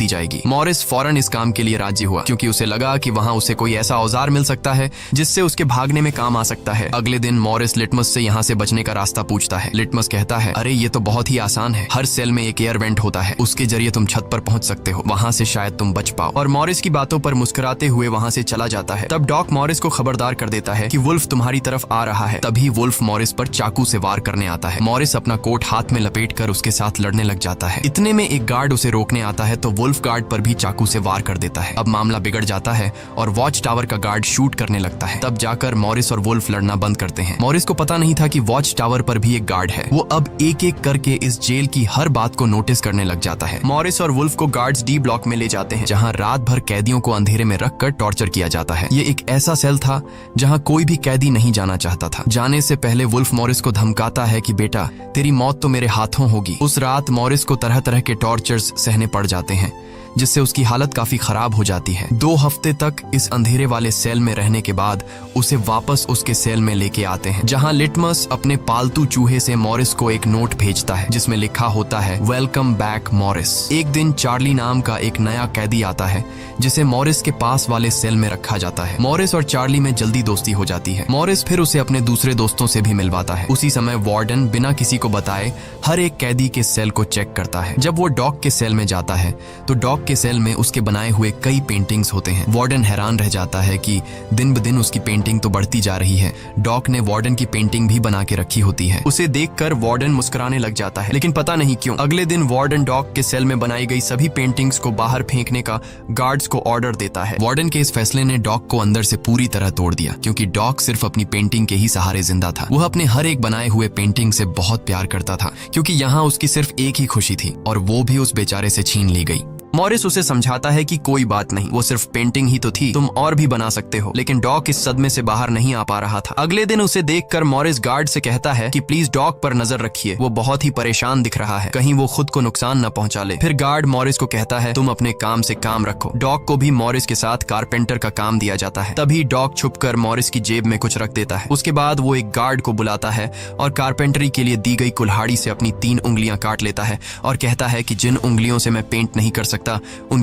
दी जाएगी। मॉरिस फौरन इस काम के लिए राजी हुआ क्योंकि उसे लगा कि वहाँ उसे कोई ऐसा औजार मिल सकता है जिससे उसके भागने में काम आ सकता है। अगले दिन मॉरिस लिटमस से यहाँ से बचने का रास्ता पूछता है। लिटमस कहता है, अरे ये तो बहुत ही आसान है, हर सेल में एक एयर वेंट होता है, उसके जरिए तुम छत पर पहुंच सकते हो, वहाँ से शायद तुम बच पाओ। और मॉरिस की बातों पर मुस्कुराते हुए वहाँ से चला जाता है। तब डॉक मॉरिस को खबरदार कर देता है कि वुल्फ तुम्हारी तरफ आ रहा है। तभी वुल्फ मॉरिस पर चाकू से वार करने आता है। मॉरिस अपना कोट हाथ में लपेटकर उसके साथ लड़ने लग जाता है। इतने में एक गार्ड उसे रोकने आता है तो वुल्फ गार्ड पर भी चाकू से वार कर देता है। अब मामला बिगड़ जाता है और वॉच टावर का गार्ड शूट करने लगता है। तब जाकर मॉरिस और वुल्फ लड़ना बंद करते हैं। मॉरिस को पता नहीं था कि वॉच टावर पर भी एक गार्ड है। वो अब एक एक करके इस जेल की हर बात को नोटिस करने लग जाता है। मॉरिस और वुल्फ को गार्ड्स डी ब्लॉक में ले जाते हैं जहाँ रात भर कैदियों को अंधेरे में रखकर टॉर्चर किया जाता है। ये एक ऐसा सेल था जहाँ कोई भी कैदी नहीं जाना चाहता था। जाने से पहले वुल्फ मॉरिस को धमकाता है कि बेटा तेरी मौत तो मेरे हाथों होगी। उस रात मॉरिस को तरह तरह के टॉर्चर्स सहने पड़ जाते हैं जिससे उसकी हालत काफी खराब हो जाती है। 2 हफ्ते तक इस अंधेरे वाले सेल में रहने के बाद उसे वापस उसके सेल में लेके आते हैं जहां लिटमस अपने पालतू चूहे से मॉरिस को एक नोट भेजता है जिसमें लिखा होता है, वेलकम बैक मॉरिस। एक दिन चार्ली नाम का एक नया कैदी आता है जिसे मॉरिस के पास वाले सेल में रखा जाता है। मॉरिस और चार्ली में जल्दी दोस्ती हो जाती है। मॉरिस फिर उसे अपने दूसरे दोस्तों से भी मिलवाता है। उसी समय वार्डन बिना किसी को बताए हर एक कैदी के सेल को चेक करता है। जब वो डॉग के सेल में जाता है तो डॉग के सेल में उसके बनाए हुए कई पेंटिंग्स होते हैं। वार्डन हैरान रह जाता है कि दिन ब दिन उसकी पेंटिंग तो बढ़ती जा रही है। डॉग ने वार्डन की पेंटिंग भी बना के रखी होती है। उसे देखकर वार्डन मुस्कुराने लग जाता है, लेकिन पता नहीं क्यों अगले दिन वार्डन डॉग के सेल में बनाई गई सभी पेंटिंग्स को बाहर फेंकने का गार्ड्स को ऑर्डर देता है। वार्डन के इस फैसले ने डॉग को अंदर से पूरी तरह तोड़ दिया क्योंकि डॉग सिर्फ अपनी पेंटिंग के ही सहारे जिंदा था। वह अपने हर एक बनाए हुए पेंटिंग से बहुत प्यार करता था क्योंकि यहाँ उसकी सिर्फ एक ही खुशी थी और वो भी उस बेचारे से छीन ली गई। मॉरिस उसे समझाता है कि कोई बात नहीं, वो सिर्फ पेंटिंग ही तो थी, तुम और भी बना सकते हो। लेकिन डॉग इस सदमे से बाहर नहीं आ पा रहा था। अगले दिन उसे देखकर मॉरिस गार्ड से कहता है कि प्लीज डॉग पर नजर रखिए, वो बहुत ही परेशान दिख रहा है, कहीं वो खुद को नुकसान न पहुंचा ले। फिर गार्ड मॉरिस को कहता है तुम अपने काम से काम रखो। डॉग को भी मॉरिस के साथ कारपेंटर का काम दिया जाता है। तभी डॉग छुपकर मॉरिस की जेब में कुछ रख देता है। उसके बाद वो एक गार्ड को बुलाता है और कारपेंटरी के लिए दी गई कुल्हाड़ी से अपनी 3 उंगलियां काट लेता है और कहता है कि जिन उंगलियों से मैं पेंट नहीं कर सकता